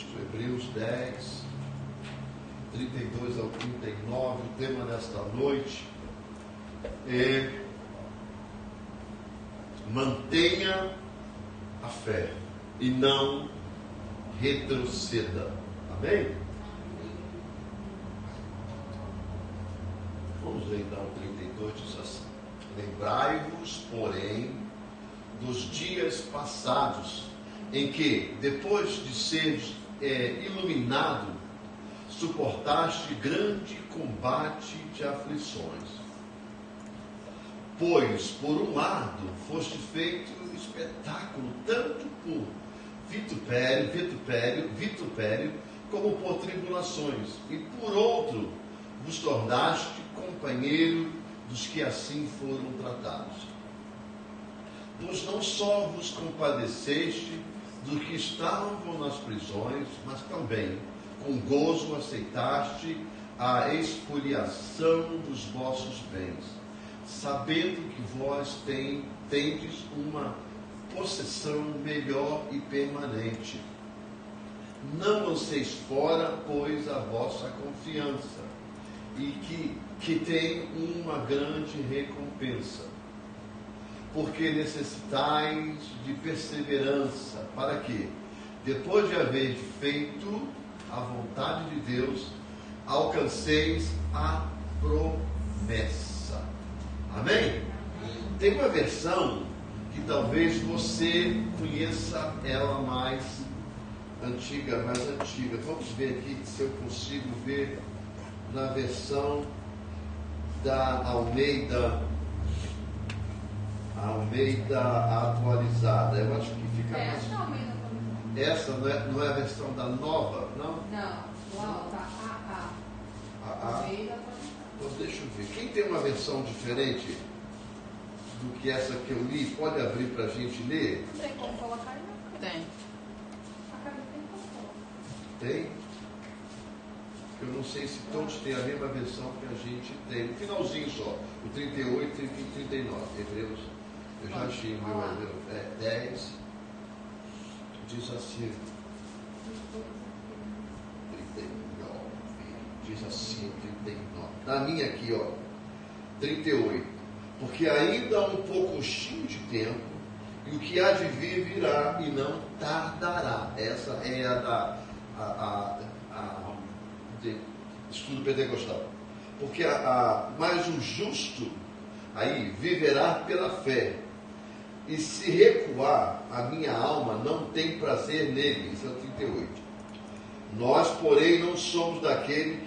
texto, Hebreus 10, 32 ao 39, o tema desta noite é: mantenha a fé e não retroceda. Amém? Vamos ler então o 32, diz assim: lembrai-vos, porém, dos dias passados, em que, depois de seres iluminado, suportaste grande combate de aflições. Pois, por um lado, foste feito espetáculo, tanto por vitupério, como por tribulações, e por outro, vos tornaste companheiro dos que assim foram tratados. Pois não só vos compadeceste do que estavam nas prisões, mas também com gozo aceitaste a expoliação dos vossos bens, sabendo que vós tendes uma possessão melhor e permanente. Não lanceis fora, pois, a vossa confiança, e que tem uma grande recompensa. Porque necessitais de perseverança, para que, depois de haver feito a vontade de Deus, alcanceis a promessa. Amém? Tem uma versão que talvez você conheça ela mais antiga. Vamos ver aqui se eu consigo ver na versão da Almeida atualizada. Eu acho que fica mais. Essa não é a versão da nova, não? Não, tá. Almeida atualizada. Então deixa eu ver. Quem tem uma versão diferente do que essa que eu li, pode abrir para a gente ler? Não tem como colocar aí, não? Tem. A cara tem como colocar. Tem? Eu não sei se todos têm a mesma versão que a gente tem. No finalzinho só, o 38 e 39. Hebreus, eu já achei o meu Hebreus 10, diz assim, 39, diz assim, 39. Na minha aqui, 38. Porque ainda há um pouquinho de tempo, e o que há de vir virá, e não tardará. Essa é a de estudo pentecostal. Porque mas o justo aí viverá pela fé, e se recuar, a minha alma não tem prazer nele. Isso é o 38. Nós, porém, não somos daquele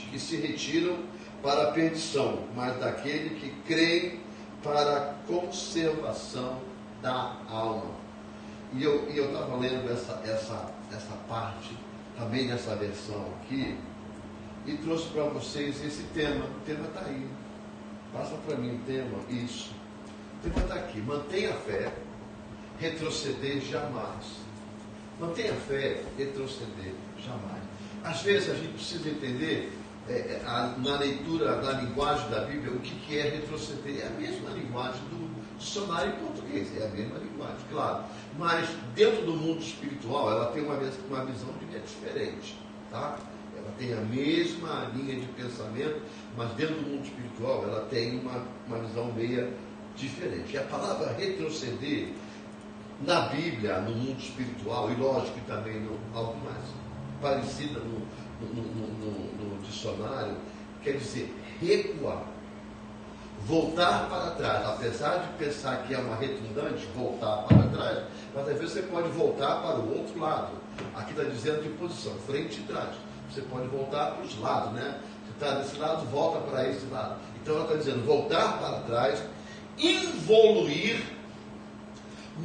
que se retiram para a perdição, mas daquele que creem para a conservação da alma. E eu estava lendo essa parte também nessa versão aqui, e trouxe para vocês esse tema. O tema está aí. Passa para mim o tema. Isso. O tema está aqui. Mantenha a fé, retroceder jamais. Mantenha a fé, retroceder jamais. Às vezes a gente precisa entender, na leitura da linguagem da Bíblia, o que é retroceder. É a mesma linguagem do dicionário em português. É a mesma linguagem, claro. Mas dentro do mundo espiritual, ela tem uma visão diferente. Tá? Ela tem a mesma linha de pensamento, mas dentro do mundo espiritual ela tem uma visão meia diferente. E a palavra retroceder, na Bíblia, no mundo espiritual, e lógico que também algo mais parecida no dicionário, quer dizer recuar, voltar para trás. Apesar de pensar que é uma redundante, voltar para trás, mas às vezes você pode voltar para o outro lado. Aqui está dizendo de posição, frente e trás. Você pode voltar para os lados, né? Você está desse lado, volta para esse lado. Então ela está dizendo voltar para trás, involuir,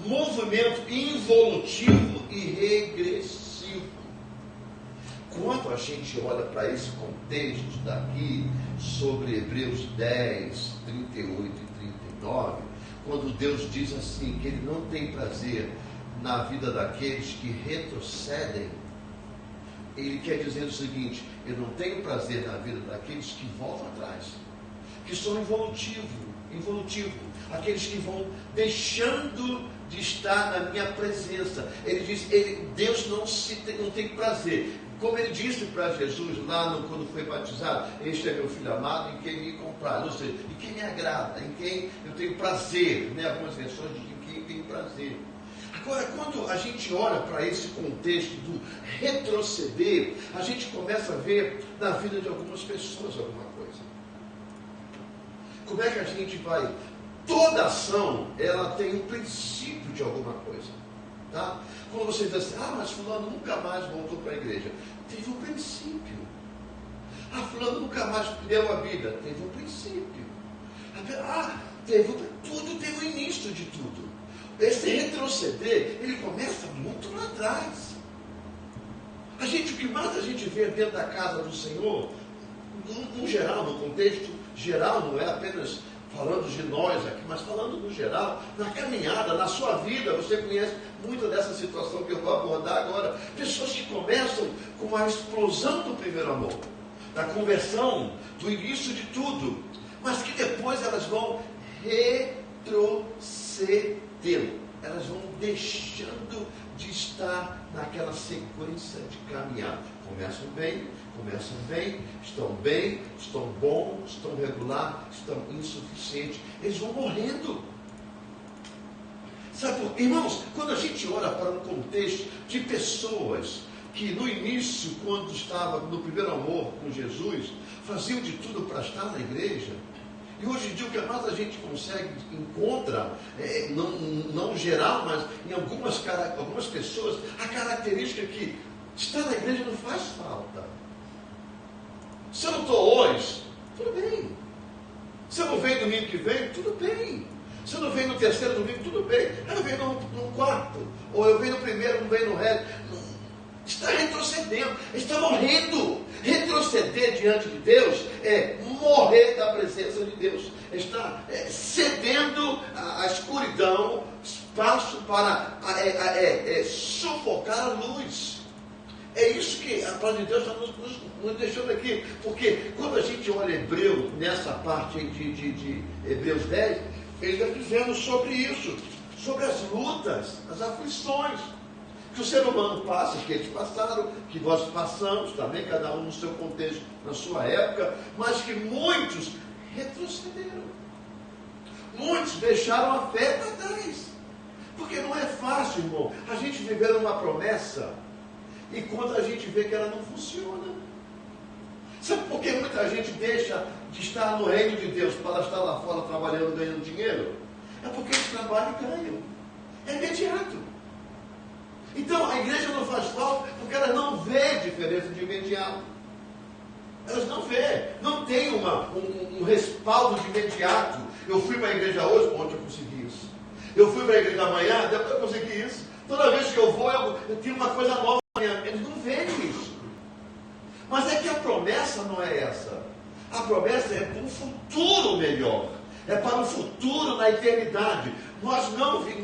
movimento involutivo e regressivo. Quando a gente olha para esse contexto daqui, sobre Hebreus 10, 38 e 39, quando Deus diz assim, que Ele não tem prazer na vida daqueles que retrocedem, Ele quer dizer o seguinte: eu não tenho prazer na vida daqueles que voltam atrás, que são involutivos, involutivo. Aqueles que vão deixando de estar na minha presença. Ele diz, Deus não tem prazer. Como ele disse para Jesus lá quando foi batizado, este é meu filho amado em quem me comprar, ou seja, em quem me agrada, em quem eu tenho prazer, né? Algumas versões dizem em quem tenho prazer. Agora, quando a gente olha para esse contexto do retroceder, a gente começa a ver na vida de algumas pessoas alguma coisa. Como é que a gente vai? Toda ação, ela tem um princípio de alguma coisa. Tá? Quando você diz assim, mas fulano nunca mais voltou para a igreja. Teve um princípio. Fulano nunca mais leu a Bíblia. Teve um princípio. Tudo teve o início de tudo. Esse retroceder, ele começa muito lá atrás. O que mais a gente vê dentro da casa do Senhor, no geral, no contexto geral, não é apenas falando de nós aqui, mas falando no geral, na caminhada, na sua vida, você conhece muita dessa situação que eu vou abordar agora. Pessoas que começam com a explosão do primeiro amor, da conversão, do início de tudo, mas que depois elas vão retrocedendo, elas vão deixando de estar naquela sequência de caminhada. Começam bem, estão bons, estão regular, estão insuficientes. Eles vão morrendo. Sabe, irmãos, quando a gente olha para um contexto de pessoas que no início, quando estava no primeiro amor com Jesus, faziam de tudo para estar na igreja, e hoje em dia o que mais a gente encontra, não geral, mas em algumas pessoas, a característica que estar na igreja não faz falta. Se eu não estou hoje, tudo bem. Se eu não venho domingo que vem, tudo bem. Se eu não venho no terceiro domingo, tudo bem. Eu não venho no quarto, ou eu venho no primeiro, não venho no resto. Está retrocedendo, está morrendo. Retroceder diante de Deus é morrer da presença de Deus. Está cedendo à escuridão, espaço para sufocar a luz. É isso que a palavra de Deus está nos deixando aqui. Porque quando a gente olha Hebreu, nessa parte de Hebreus 10, ele está dizendo sobre isso, sobre as lutas, as aflições que o ser humano passa, que eles passaram, que nós passamos também, cada um no seu contexto, na sua época, mas que muitos retrocederam. Muitos deixaram a fé para trás. Porque não é fácil, irmão, a gente viver uma promessa e quando a gente vê que ela não funciona. Sabe por que muita gente deixa de estar no reino de Deus para estar lá fora trabalhando, ganhando dinheiro? É porque eles trabalham e ganham. É imediato. Então a igreja não faz falta porque ela não vê diferença de imediato. Elas não vê. Não tem um respaldo de imediato. Eu fui para a igreja hoje, ontem eu consegui isso. Eu fui para a igreja amanhã, depois eu consegui isso. Toda vez que eu vou, eu tenho uma coisa nova. Eles não veem isso. Mas é que a promessa não é essa. A promessa é para um futuro melhor. É para um futuro na eternidade. Nós não vemos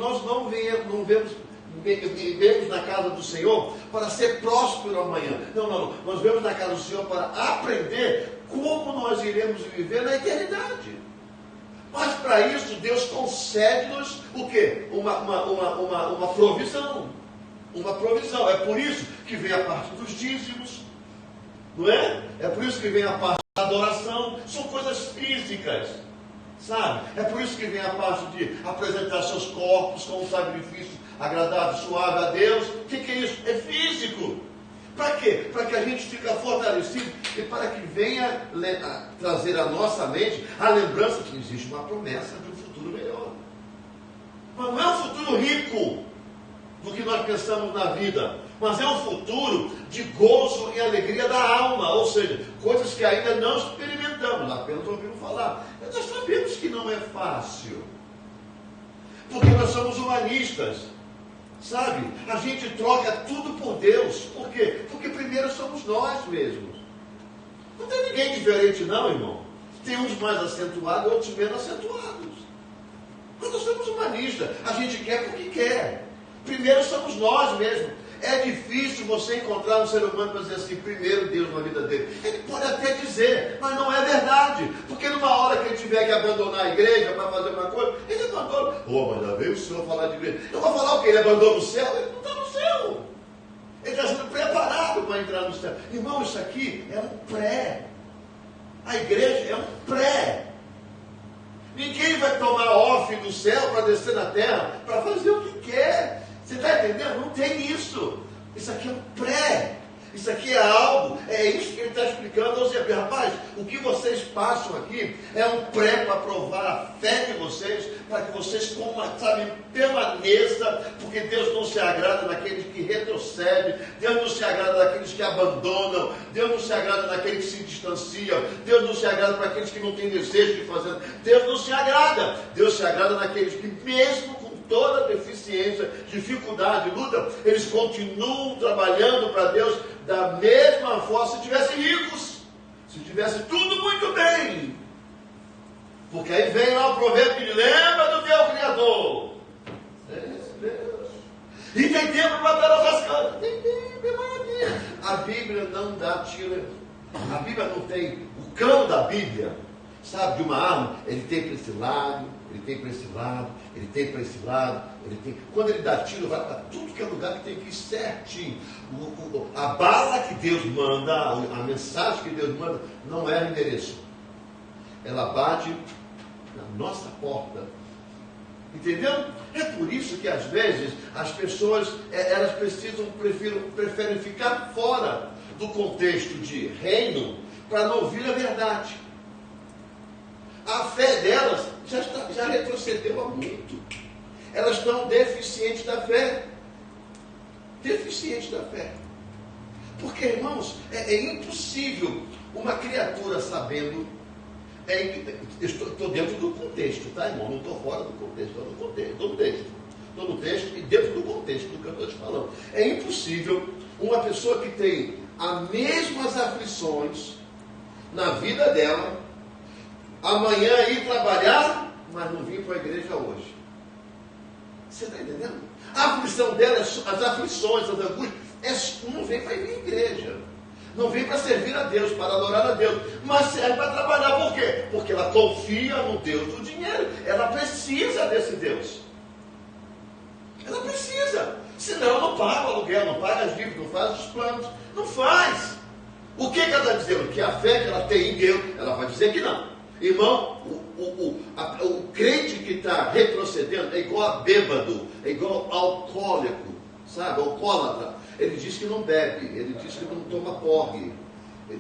na casa do Senhor para ser próspero amanhã. Não. Nós vemos na casa do Senhor para aprender como nós iremos viver na eternidade. Mas para isso Deus concede-nos o quê? Uma provisão. Uma provisão. É por isso que vem a parte dos dízimos. Não é? É por isso que vem a parte da adoração. São coisas físicas. Sabe? É por isso que vem a parte de apresentar seus corpos como um sacrifício agradável, suave a Deus. O que é isso? É físico. Para quê? Para que a gente fique fortalecido e para que venha trazer à nossa mente a lembrança que existe uma promessa de um futuro melhor. Mas não é um futuro rico do que nós pensamos na vida, mas é um futuro de gozo e alegria da alma, ou seja, coisas que ainda não experimentamos, apenas ouvimos falar. Nós sabemos que não é fácil, porque nós somos humanistas, sabe? A gente troca tudo por Deus. Por quê? Porque primeiro somos nós mesmos. Não tem ninguém diferente não, irmão. Tem uns mais acentuados, outros menos acentuados. Mas nós somos humanistas. A gente quer porque quer. Primeiro somos nós mesmos. É difícil você encontrar um ser humano para dizer assim, primeiro Deus na vida dele. Ele pode até dizer, mas não é verdade. Porque numa hora que ele tiver que abandonar a igreja para fazer uma coisa, ele abandona. Mas já veio o Senhor falar de igreja. Eu vou falar o quê? Ele abandona o céu? Ele não está no céu. Ele está sendo preparado para entrar no céu. Irmão, isso aqui é um pré. A igreja é um pré. Ninguém vai tomar off do céu para descer na terra, para fazer o que quer. Você está entendendo? Não tem isso. Isso aqui é um pré. Isso aqui é algo. É isso que ele está explicando aos hebreus. Rapaz, o que vocês passam aqui é um pré para provar a fé de vocês, para que vocês, permaneçam, porque Deus não se agrada naqueles que retrocedem, Deus não se agrada naqueles que abandonam, Deus não se agrada naqueles que se distanciam, Deus não se agrada para aqueles que não têm desejo de fazer. Deus não se agrada. Deus se agrada naqueles que, mesmo com toda deficiência, dificuldade, luta, eles continuam trabalhando para Deus da mesma forma se tivessem ricos, se tivesse tudo muito bem. Porque aí vem lá o provérbio que lembra do teu Criador. E tem tempo para dar a rascada. Tem tempo, é maravilha. A Bíblia não dá tiro. A Bíblia não tem o cano da Bíblia, sabe, de uma arma. Ele tem para esse lado, ele tem para esse lado, ele tem para esse lado, ele tem. Quando ele dá tiro, vai para tudo que é lugar que tem que ir certinho. A bala que Deus manda, a mensagem que Deus manda, não é endereço. Ela bate na nossa porta. Entendeu? É por isso que às vezes as pessoas, elas preferem ficar fora do contexto de reino para não ouvir a verdade. A fé delas já retrocedeu há muito. Elas estão deficientes da fé. Deficientes da fé. Porque, irmãos, é impossível uma criatura sabendo. Estou dentro do contexto, tá, irmão? Não estou fora do contexto, estou no contexto. Estou no texto e dentro do contexto do que eu estou te falando. É impossível uma pessoa que tem as mesmas aflições na vida dela, amanhã ir trabalhar, mas não vir para a igreja hoje. Você está entendendo? A aflição dela, as aflições, as angústias, não vem para ir à igreja. Não vem para servir a Deus, para adorar a Deus. Mas serve para trabalhar. Por quê? Porque ela confia no Deus do dinheiro. Ela precisa desse Deus. Ela precisa. Senão ela não paga o aluguel, não paga as dívidas, não faz os planos. Não faz. O que ela está dizendo? Que a fé que ela tem em Deus, ela vai dizer que não. Irmão, o crente que está retrocedendo é igual a bêbado, é igual alcoólico, sabe? Alcoólatra. Ele diz que não bebe, ele diz que não toma porre,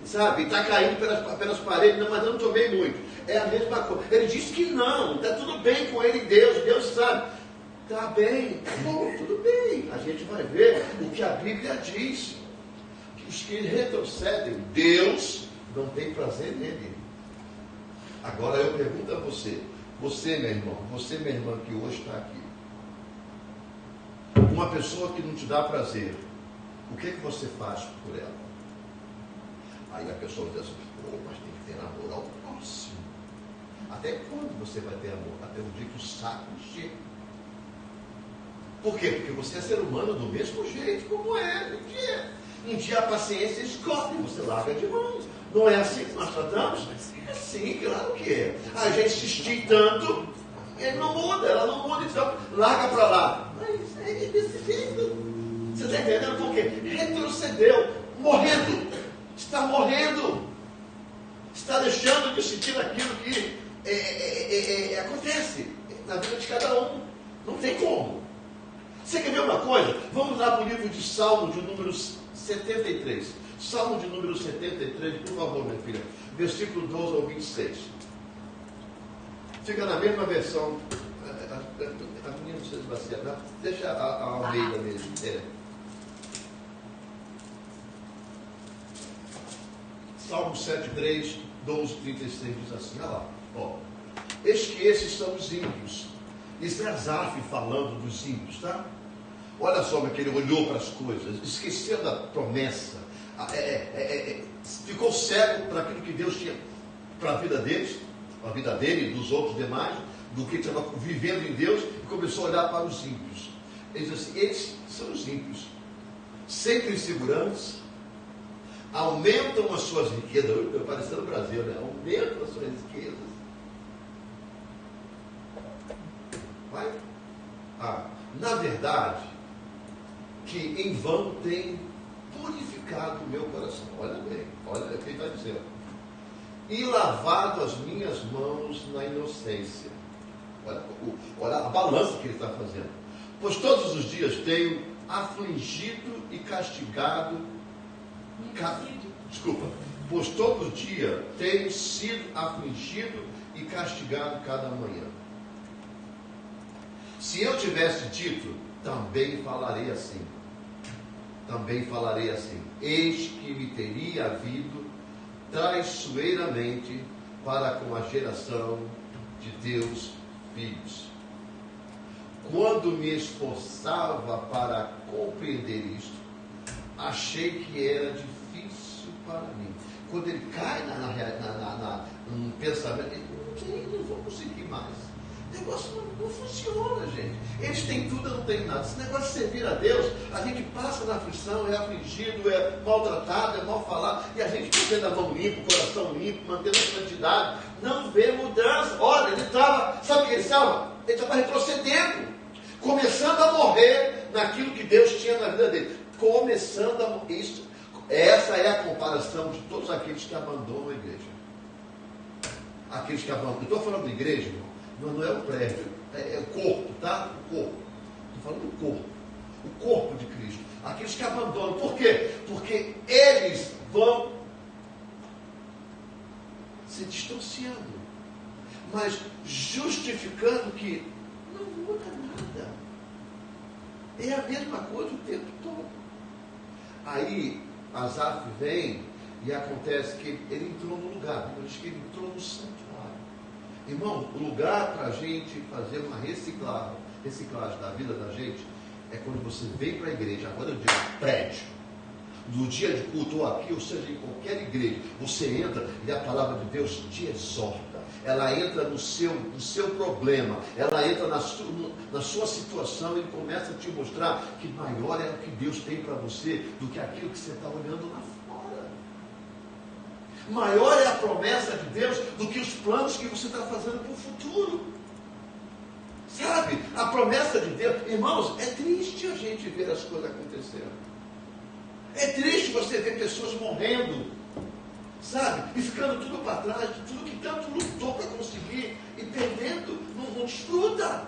sabe? Está caindo pelas paredes, não, mas eu não tomei muito. É a mesma coisa. Ele diz que não, está tudo bem com ele, Deus sabe. Está bem, tá bom, tudo bem. A gente vai ver o que a Bíblia diz. Que os que retrocedem, Deus não tem prazer nele. Agora eu pergunto a você, meu irmão, você, minha irmã, que hoje está aqui, uma pessoa que não te dá prazer, o que você faz por ela? Aí a pessoa diz assim, mas tem que ter amor ao próximo. Até quando você vai ter amor? Até o dia que o saco chega. Por quê? Porque você é ser humano do mesmo jeito como é. Um dia a paciência escorre, você larga de mão. Não é assim que nós tratamos? É sim, claro que é. A gente insistir tanto, ele não muda, ela não muda, então larga para lá. Mas é desse jeito. Você está entendendo por quê? Retrocedeu, morrendo. Está morrendo. Está deixando de sentir aquilo que acontece na vida de cada um. Não tem como. Você quer ver uma coisa? Vamos lá para o livro de Salmo de número 73. Salmo de número 73, por favor, minha filha. Versículo 12 ao 26. Fica na mesma versão. A minha não sei se vai ser. Deixa a Almeida mesmo. Salmo 73, 12, 36 diz assim, olha lá, ó. Eis que esses são os ímpios. Isso é Asaf falando dos ímpios, tá? Olha só como é que ele olhou para as coisas, esqueceu da promessa, ficou cego para aquilo que Deus tinha para a vida deles, para a vida dele e dos outros demais, do que estava vivendo em Deus, e começou a olhar para os ímpios. Ele diz assim, eles são os ímpios. sempre insegurantes, aumentam as suas riquezas. Eu parecendo o Brasil, né? Aumentam as suas riquezas. Vai? Na verdade, que em vão tem purificado o meu coração. Olha bem, olha o que ele está dizendo. E lavado as minhas mãos na inocência. Olha a balança que ele está fazendo. Pois todos os dias tenho afligido e castigado. Pois todo dia tenho sido afligido e castigado cada manhã. Se eu tivesse dito, também falarei assim. Eis que me teria havido traiçoeiramente para com a geração de teus filhos. Quando me esforçava para compreender isto, achei que era difícil para mim. Quando ele cai num pensamento, não vou conseguir mais. O negócio não funciona, gente. Eles têm tudo, eu não tenho nada. Esse negócio de servir a Deus, a gente passa na aflição, é afligido, é maltratado, é mal falado, e a gente mantendo a mão limpa, o coração limpo, mantendo a santidade, não vê mudança. Olha, ele estava, sabe o que ele estava? Ele estava retrocedendo, começando a morrer naquilo que Deus tinha na vida dele. Começando a morrer. Isso, essa é a comparação de todos aqueles que abandonam a igreja. Aqueles que abandonam. Eu estou falando de igreja, irmão. Não é o prédio, é o corpo, tá? O corpo. Estou falando do corpo. O corpo de Cristo. Aqueles que abandonam. Por quê? Porque eles vão se distanciando, mas justificando que não muda nada. É a mesma coisa o tempo todo. Aí Asaf vem e acontece que ele entrou no lugar. Ele diz que ele entrou no santuário. Irmão, o lugar para a gente fazer uma reciclagem da vida da gente é quando você vem para a igreja. Agora eu digo prédio, no dia de culto ou aqui, ou seja, em qualquer igreja, você entra e a palavra de Deus te exorta. Ela entra no seu problema, ela entra na sua situação e começa a te mostrar que maior é o que Deus tem para você do que aquilo que você está olhando lá fora. Maior é a promessa de Deus do que os planos que você está fazendo para o futuro. Sabe? A promessa de Deus. Irmãos, é triste a gente ver as coisas acontecendo. É triste você ver pessoas morrendo, sabe? E ficando tudo para trás, de tudo que tanto lutou para conseguir e perdendo, não desfruta.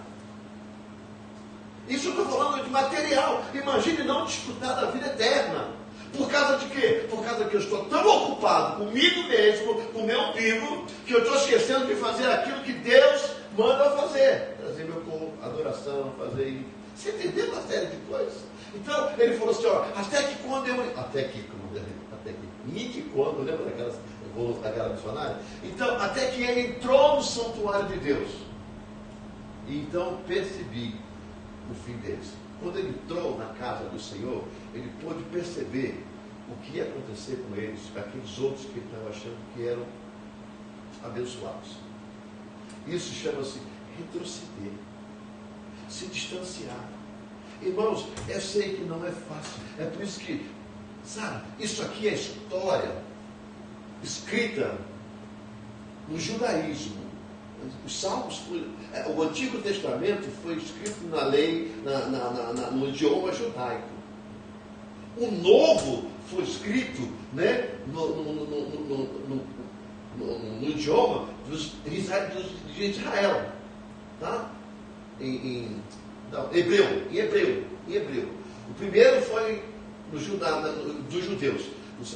Isso eu estou falando de material. Imagine não desfrutar da vida eterna. Por causa de quê? Por causa que eu estou tão ocupado comigo mesmo, com o meu umbigo, que eu estou esquecendo de fazer aquilo que Deus manda eu fazer. Trazer meu corpo, adoração, fazer isso. Você entendeu uma série de coisas? Então, ele falou assim, ó, até que quando, lembra daquela missionária? Então, até que ele entrou no santuário de Deus. E então percebi o fim deles. Quando ele entrou na casa do Senhor, ele pôde perceber o que ia acontecer com eles, com aqueles outros que ele estava achando que eram abençoados. Isso chama-se retroceder, se distanciar. Irmãos, eu sei que não é fácil. É por isso que, sabe, isso aqui é história escrita no judaísmo. Os Salmos, o Antigo Testamento foi escrito na lei, no idioma judaico. O Novo foi escrito, né, no idioma de Israel, tá? Em hebreu. O primeiro foi dos judeus.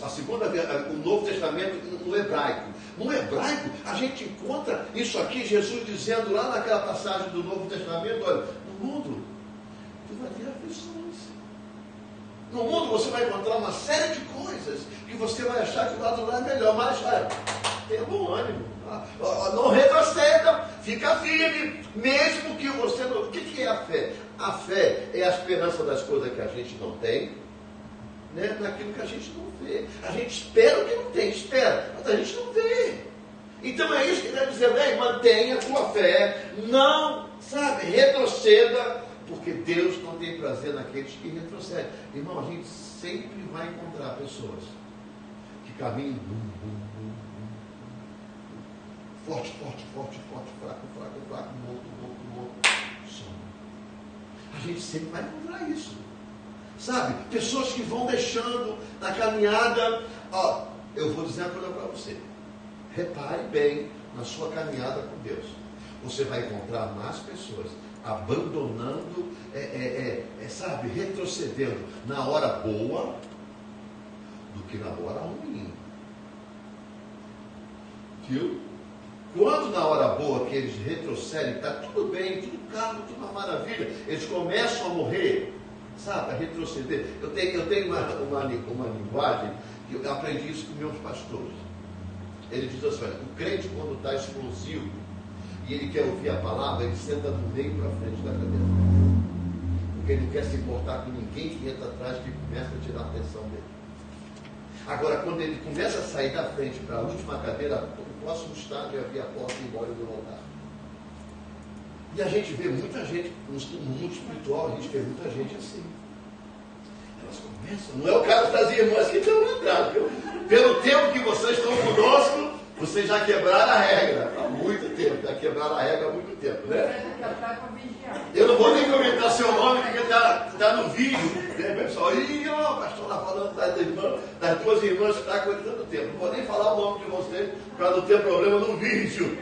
A segunda, o Novo Testamento no hebraico. No hebraico, a gente encontra isso aqui, Jesus dizendo lá naquela passagem do Novo Testamento, olha, no mundo, tu vai ter aflições. No mundo você vai encontrar uma série de coisas que você vai achar que o lado lá é melhor, mas olha, tenha bom ânimo. Não retroceda, fica firme, mesmo que você não... O que é a fé? A fé é a esperança das coisas que a gente não tem, né, naquilo que a gente não vê. A gente espera o que não tem, mas a gente não vê. Então é isso que ele está dizendo, mantenha a tua fé, não, retroceda, porque Deus não tem prazer naqueles que retrocedem. Irmão, a gente sempre vai encontrar pessoas que caminham forte, fraco, morto, sono. A gente sempre vai encontrar isso. Sabe? Pessoas que vão deixando na caminhada. Ó, eu vou dizer uma coisa para você. Repare bem na sua caminhada com Deus. Você vai encontrar mais pessoas abandonando, sabe, retrocedendo na hora boa do que na hora ruim. Viu? Quando na hora boa que eles retrocedem, está tudo bem, tudo calmo, tudo uma maravilha, eles começam a morrer, sabe, a retroceder. Eu tenho uma linguagem, que eu aprendi isso com meus pastores. Ele diz assim: olha, o crente quando está explosivo e ele quer ouvir a palavra, ele senta do meio para frente da cadeira, porque ele não quer se importar com ninguém que entra atrás, que começa a tirar a atenção dele. Agora, quando ele começa a sair da frente para a última cadeira, o próximo estágio é abrir a porta e ir embora do altar. E a gente vê muita gente, no mundo espiritual, a gente vê muita gente assim. Elas começam, não é o caso das irmãs que estão lá atrás, viu? Pelo tempo que vocês estão conosco, vocês já quebraram a regra há muito tempo, já quebraram a regra há muito tempo, né? Eu não vou nem comentar seu nome, porque está no vídeo, né, pessoal? E o pastor lá falando das duas irmãs que estão com ele tanto tempo. Não vou nem falar o nome de vocês, para não ter problema no vídeo.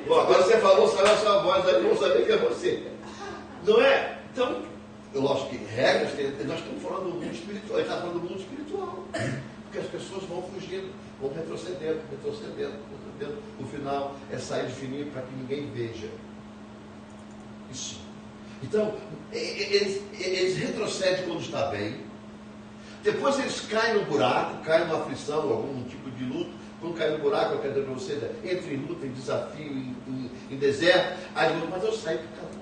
Bom, agora você falou, saiu a sua voz, aí vão saber que é você. Não é? Então, eu acho que regras, nós estamos falando do mundo espiritual, ele está falando do mundo espiritual. Porque as pessoas vão fugindo, vão retrocedendo. O final é sair de fininho para que ninguém veja. Isso. Então, eles retrocedem quando está bem. Depois eles caem no buraco, caem numa aflição, algum tipo de luta. Quando cai no buraco, eu quero dizer para você, entre em luta, em desafio, em deserto. Aí eu digo, mas eu saí por causa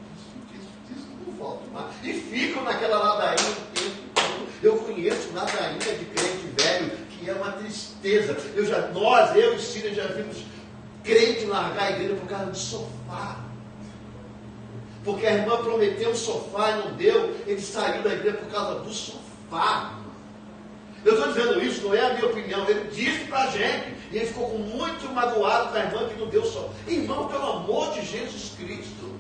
disso, não volto mais. E ficam naquela ladainha o tempo todo. Eu conheço ladainha de crente velho, que é uma tristeza. Eu e Cília já vimos crente largar a igreja por causa do sofá. Porque a irmã prometeu um sofá e não deu, ele saiu da igreja por causa do sofá. Eu estou dizendo isso, não é a minha opinião, ele disse para a gente, e ele ficou muito magoado com a irmã que não deu sofá. Irmão, pelo amor de Jesus Cristo,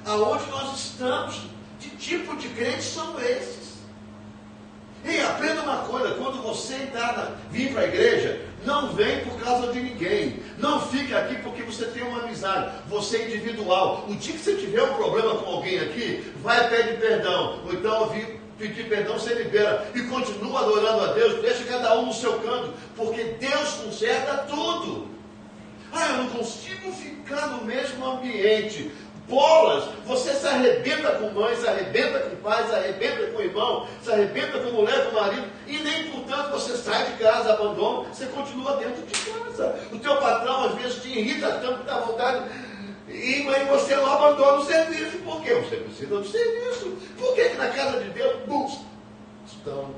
aonde nós estamos, que tipo de crentes são esses? E aprenda uma coisa, quando você vir para a igreja, não vem por causa de ninguém. Não fique aqui porque você tem uma amizade. Você é individual. O dia que você tiver um problema com alguém aqui, vai pedir perdão. Ou então pedir perdão, você libera. E continua adorando a Deus. Deixa cada um no seu canto. Porque Deus conserta tudo. Eu não consigo ficar no mesmo ambiente. Bolas, você se arrebenta com mãe, se arrebenta com pai, se arrebenta com irmão, se arrebenta com mulher, com marido, e nem portanto você sai de casa, abandona, você continua dentro de casa. O teu patrão às vezes te irrita tanto que dá vontade, e você não abandona o serviço. Por quê? Você precisa do serviço. Por que na casa de Deus estão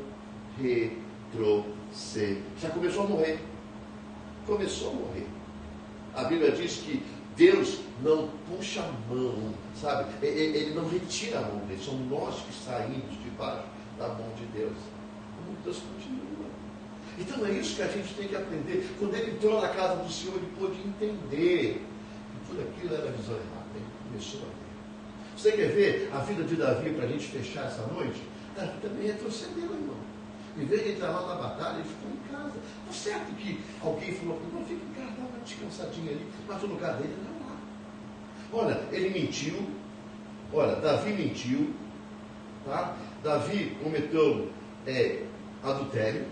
retrocedendo? Já começou a morrer. Começou a morrer. A Bíblia diz que Deus não puxa a mão, sabe? Ele não retira a mão dele. Somos nós que saímos debaixo da mão de Deus. A mão de Deus continua. Então é isso que a gente tem que aprender. Quando ele entrou na casa do Senhor, ele pôde entender que tudo aquilo era visão errada. Ele começou a ver. Você quer ver a vida de Davi para a gente fechar essa noite? Davi também retrocedeu, irmão. Em vez de entrar lá na batalha, ele ficou em casa. Tá certo que alguém falou, não, fica em casa, dá uma descansadinha ali, mas o lugar dele não lá. Olha, ele mentiu. Olha, Davi mentiu. Tá? Davi cometeu adultério,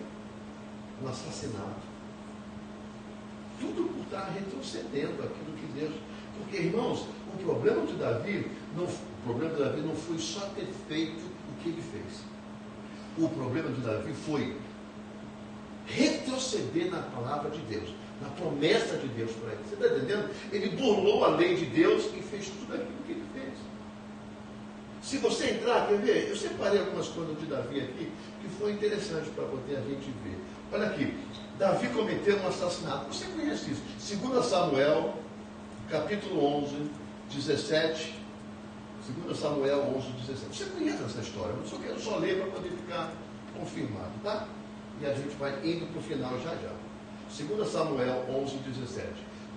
um assassinato. Tudo por estar retrocedendo aquilo que Deus... Porque, irmãos, o problema de Davi não foi só ter feito o que ele fez. O problema de Davi foi retroceder na palavra de Deus, na promessa de Deus para ele. Você está entendendo? Ele burlou a lei de Deus e fez tudo aquilo que ele fez. Se você entrar, quer ver? Eu separei algumas coisas de Davi aqui que foi interessante para poder a gente ver. Olha aqui, Davi cometeu um assassinato. Você conhece isso? 2 Samuel, capítulo 11, 17. 2 Samuel 11, 17. Você conhece essa história? Eu só quero ler para poder ficar confirmado, tá? E a gente vai indo para o final já. 2 Samuel 11:17.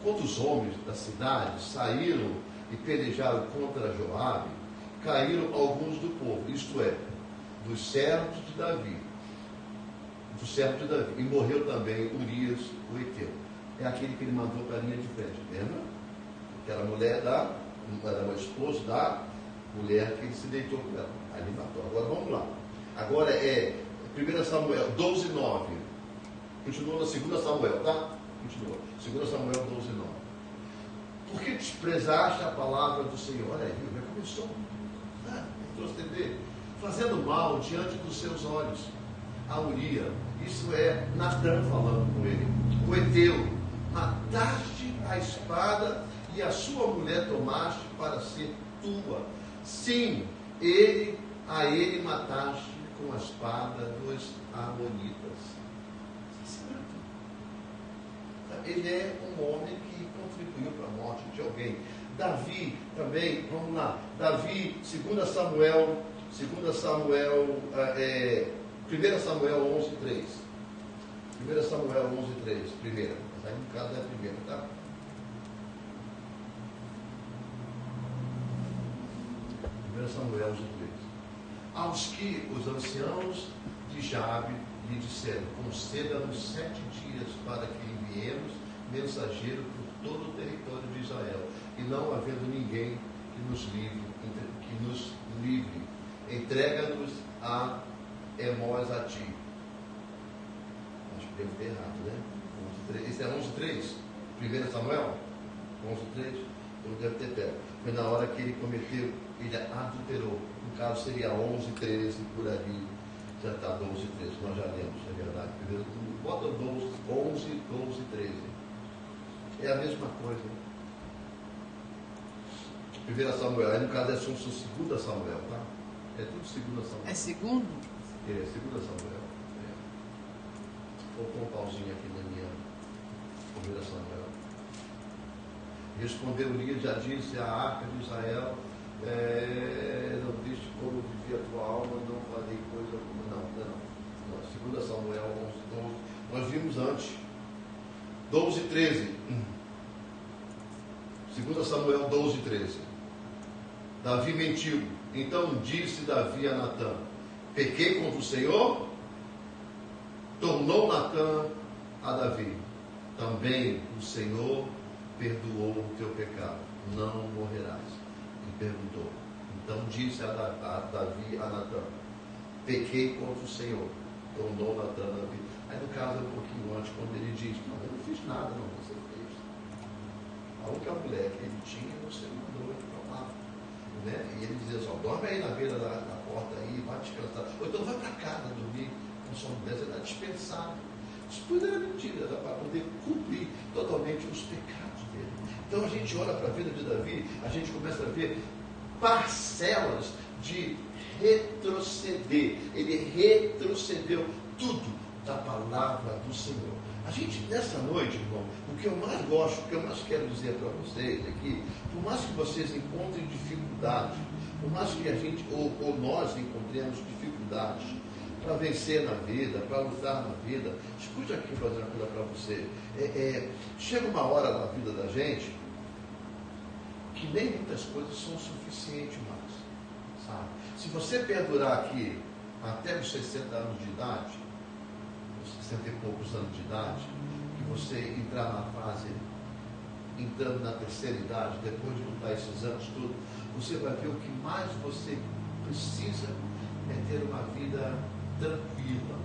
Quando os homens da cidade saíram e pelejaram contra Joabe, caíram alguns do povo, isto é, dos servos de Davi. E morreu também Urias, o Heteu. É aquele que ele mandou para a linha de frente, lembra? Que era o esposo da mulher que ele se deitou com ela. Aí ele matou. Agora vamos lá. Agora é 1 Samuel 12:9. Continua na 2 Samuel, tá? Continua. 2 Samuel 12:9. Por que desprezaste a palavra do Senhor? Olha aí, já começou. Proceder, fazendo mal diante dos seus olhos. A Urias, isso é Natã falando com ele. O Heteu, mataste a espada e a sua mulher tomaste para ser tua. Sim, a ele mataste com a espada dos amonitas. Certo? Ele é um homem que contribuiu para a morte de alguém. Davi também, vamos lá. Davi, 2 Samuel 11:3. 1 Samuel 11:3, primeira. Mas aí no caso é a primeira, tá? 1 Samuel 11:3. Aos que os anciãos de Jabe lhe disseram: conceda-nos 7 dias para que enviemos mensageiro por todo o território de Israel, e não havendo ninguém que nos livre, entrega-nos a Emós a ti. Acho que devo ter errado, né? Esse é 11:3, 1 Samuel 11:3, eu devo ter pego. Foi na hora que ele cometeu, ele adulterou. No caso seria 11:13, por ali já está 12:13, nós já lemos, é verdade. Primeiro, bota 11:12:13. É a mesma coisa. 1 Samuel, aí no caso é só 2 Samuel, tá? É tudo 2 Samuel. É segundo? É, 2 Samuel. Faltou um pauzinho aqui na minha 1 Samuel. Respondeu Urias, já disse, a arca de Israel, não viste como vivia a tua alma, não farei coisa alguma. Não. 2 Samuel 11:12. Nós vimos antes. 12:13. 2 Samuel 12:13. Davi mentiu. Então disse Davi a Natã: pequei contra o Senhor? Tornou Natã a Davi: também o Senhor perdoou o teu pecado, não morrerás. E perguntou. Então disse a Davi a Natã: pequei contra o Senhor. Tornou Natã a Davi. Aí no caso é um pouquinho antes, quando ele diz: não, eu não fiz nada, não, você fez. A única mulher que ele tinha, você mandou ele para lá. Né? E ele dizia assim: dorme aí na beira da porta aí, vai descansar. Ou então vai para casa dormir com sua mulher, você está dispensado. Isso tudo era mentira, era para poder cumprir totalmente os pecados dele. Então a gente olha para a vida de Davi, a gente começa a ver parcelas de retroceder. Ele retrocedeu tudo da palavra do Senhor. A gente, nessa noite, irmão, o que eu mais gosto, o que eu mais quero dizer para vocês aqui, por mais que vocês encontrem dificuldades, por mais que a gente, ou nós encontremos dificuldades para vencer na vida, para lutar na vida, escute aqui fazer uma coisa para você. Chega uma hora na vida da gente que nem muitas coisas são suficientes mais, sabe? Se você perdurar aqui até os 60 anos de idade, 60 e poucos anos de idade, que você entrar na fase, entrando na terceira idade, depois de lutar esses anos todos, você vai ver o que mais você precisa é ter uma vida tranquila,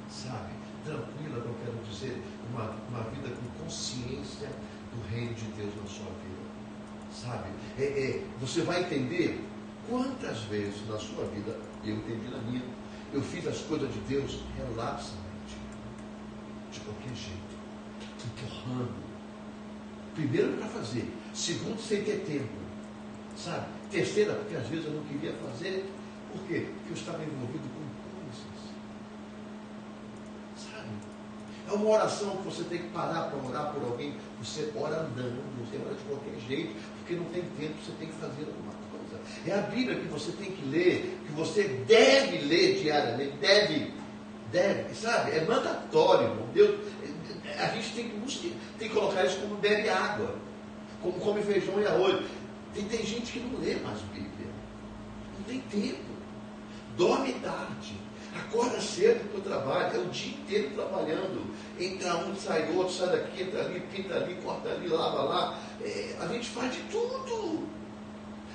sabe? Tranquila, eu quero dizer, uma vida com consciência do reino de Deus na sua vida, sabe? Você vai entender quantas vezes na sua vida, eu entendi na minha, eu fiz as coisas de Deus relaxamente, de qualquer jeito, empurrando. Primeiro para fazer, segundo sem ter tempo, sabe? Terceira, porque às vezes eu não queria fazer. Por quê? Porque eu estava envolvido com coisas, sabe? É uma oração que você tem que parar para orar por alguém. Você ora andando, você ora de qualquer jeito, porque não tem tempo, você tem que fazer alguma coisa. É a Bíblia que você tem que ler, que você deve ler diariamente, deve, sabe? É mandatório, irmão. Deus, a gente tem que colocar isso como bebe água, como come feijão e arroz. Tem gente que não lê mais Bíblia, não tem tempo, dorme tarde, acorda cedo para o trabalho, é o dia inteiro trabalhando, entra um, sai outro, sai daqui, entra ali, pinta ali, corta ali, lava lá, a gente faz de tudo.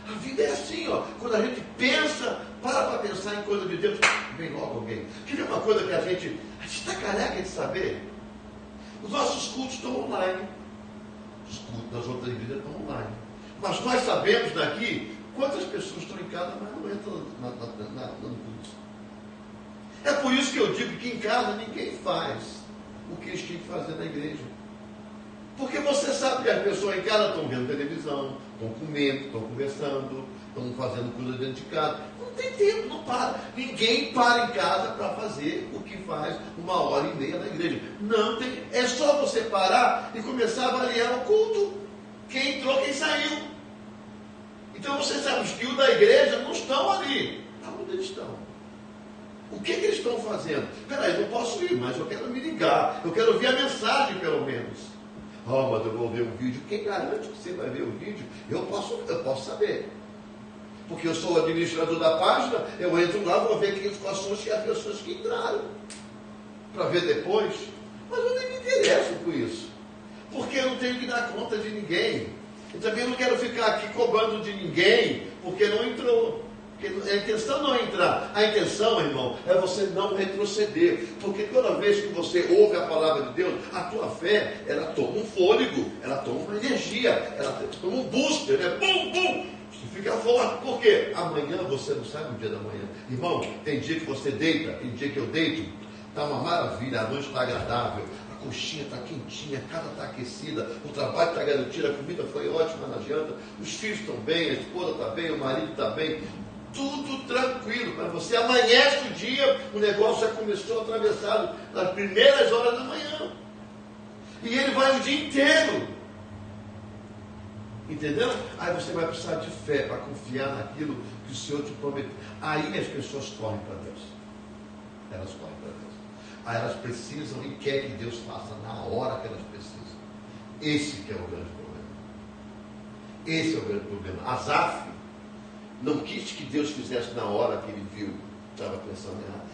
A vida é assim, ó. Quando a gente pensa, para pensar em coisa de Deus, vem logo alguém. Quer ver uma coisa que a gente está careca de saber? Os nossos cultos estão online. Os cultos das outras igrejas estão online. Mas nós sabemos daqui quantas pessoas estão em casa, mas não entram no culto. É por isso que eu digo que em casa ninguém faz o que eles têm que fazer na igreja. Porque você sabe que as pessoas em casa estão vendo televisão, estão comendo, estão conversando, estão fazendo coisa dentro de casa. Não tem tempo, não para. Ninguém para em casa para fazer o que faz 1h30 na igreja. Não tem. É só você parar e começar a avaliar o culto. Quem entrou, quem saiu. Então você sabe, os fios da igreja não estão ali. Aonde eles estão? O que eles estão fazendo? Peraí, eu não posso ir, mas eu quero me ligar. Eu quero ouvir a mensagem, pelo menos. Oh, mas eu vou ver o vídeo. Quem garante que você vai ver o vídeo? Eu posso saber. Porque eu sou o administrador da página, eu entro lá, vou ver quais são as pessoas que entraram. Para ver depois. Mas eu nem me interesso com isso. Porque eu não tenho que dar conta de ninguém. E também não quero ficar aqui cobrando de ninguém, porque não entrou. Porque a intenção não é entrar. A intenção, irmão, é você não retroceder. Porque toda vez que você ouve a palavra de Deus, a tua fé, ela toma um fôlego, ela toma uma energia, ela toma um booster, né? Bum, bum! Você fica forte. Por quê? Amanhã você não sabe o dia da manhã. Irmão, tem dia que você deita, tem dia que eu deito, está uma maravilha, a noite está agradável, a coxinha está quentinha, a casa está aquecida, o trabalho está garantido, a comida foi ótima na janta, os filhos estão bem, a esposa está bem, o marido está bem. Tudo tranquilo, para você amanhece o dia, o negócio já começou atravessado nas primeiras horas da manhã. E ele vai o dia inteiro. Entendeu? Aí você vai precisar de fé para confiar naquilo que o Senhor te prometeu. Aí as pessoas correm para Deus. Elas correm para Deus. Aí elas precisam e querem que Deus faça na hora que elas precisam. Esse que é o grande problema. Esse é o grande problema. Asaf não quis que Deus fizesse na hora que ele viu, estava pensando errado.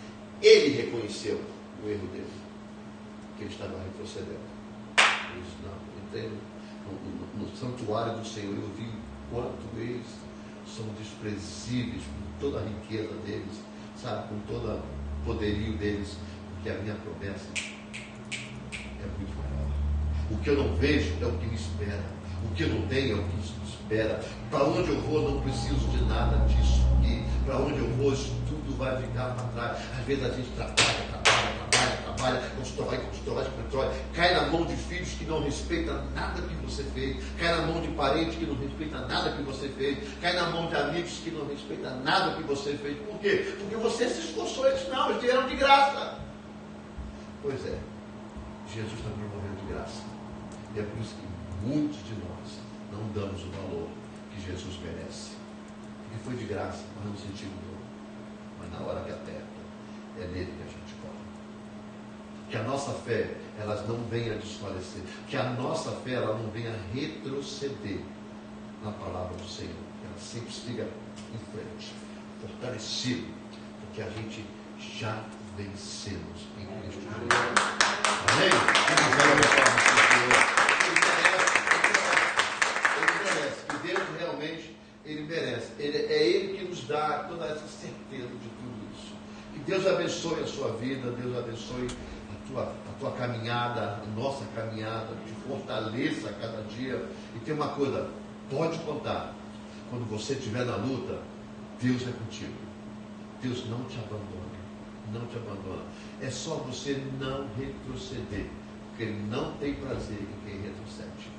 Ele reconheceu o erro dele, que ele estava retrocedendo. Ele disse, não, entrei no santuário do Senhor, eu vi quanto eles são desprezíveis, com toda a riqueza deles, sabe, com todo o poderio deles, porque a minha promessa é muito maior. O que eu não vejo é o que me espera. O que eu não tenho é o que me espera. Para onde eu vou, não preciso de nada disso aqui. Para onde eu vou, isso tudo vai ficar para trás. Às vezes a gente trabalha, constrói, cai na mão de filhos que não respeitam nada que você fez, cai na mão de parentes que não respeitam nada que você fez, cai na mão de amigos que não respeitam nada que você fez. Por quê? Porque você se esforçou, eles não, eles vieram de graça. Pois é, Jesus está promovendo de graça. E é por isso que muitos de nós não damos o valor que Jesus merece. Porque foi de graça, mas não sentimos dor. Mas na hora que aperta, é nele que a gente corre. Que a nossa fé, ela não venha desfalecer. Que a nossa fé, ela não venha retroceder na palavra do Senhor. Que ela sempre siga em frente, fortalecido. Porque a gente já vencemos em Cristo Jesus. Amém? Que Deus realmente, Ele merece. É Ele que nos dá toda essa certeza de tudo isso. Que Deus abençoe a sua vida, Deus abençoe a tua caminhada, a nossa caminhada, te fortaleça a cada dia. E tem uma coisa, pode contar, quando você estiver na luta, Deus é contigo. Deus não te abandona, não te abandona. É só você não retroceder, porque Ele não tem prazer em quem retrocede.